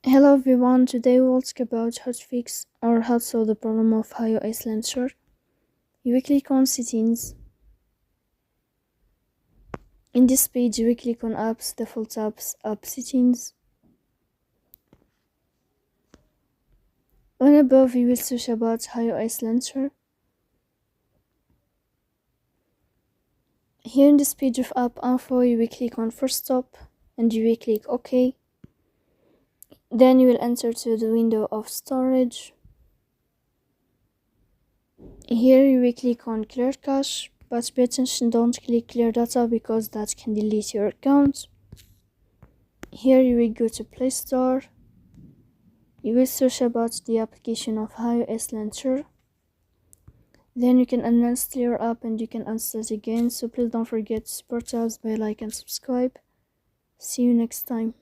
Hello everyone, today we'll talk about how to fix or how to solve the problem of HiOS launcher. You will click on settings. In this page you will click on apps, default apps, app settings. On above you will search about HiOS launcher. Here in this page of app info you will click on first stop and you will click OK. Then you will enter to the window of storage. Here you will click on clear cache, but pay attention, don't click clear data because that can delete your account. Here you will go to Play Store. You will search about the application of HiOS launcher. Then you can uninstall your app and you can install it again. So please don't forget to support us by like and subscribe. See you next time.